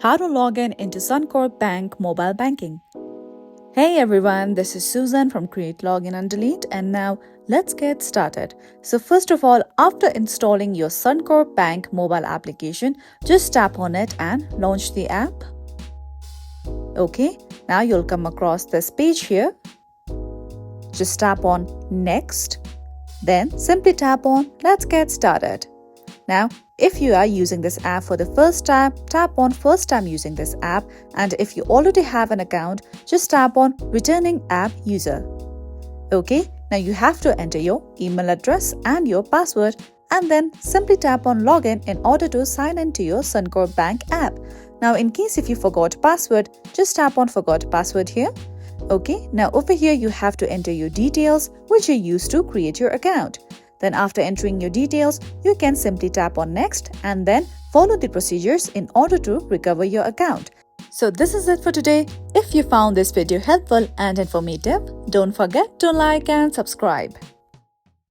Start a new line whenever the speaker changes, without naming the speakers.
How to log in into Suncorp Bank mobile banking. Hey everyone, this is Susan from Create Login and Delete, and now let's get started. So first of all, after installing your Suncorp Bank mobile application, just tap on it and launch the app. Okay, now you'll come across this page here. Just tap on Next, then simply tap on Let's Get Started. Now, if you are using this app for the first time, tap on First Time Using this app, and if you already have an account, just tap on Returning App User. Okay, now you have to enter your email address and your password, and then simply tap on Login in order to sign into your Suncorp Bank app. Now, in case if you forgot password, just tap on Forgot Password here. Okay, now over here you have to enter your details which you used to create your account. Then after entering your details, you can simply tap on Next and then follow the procedures in order to recover your account. So this is it for today. If you found this video helpful and informative, don't forget to like and subscribe.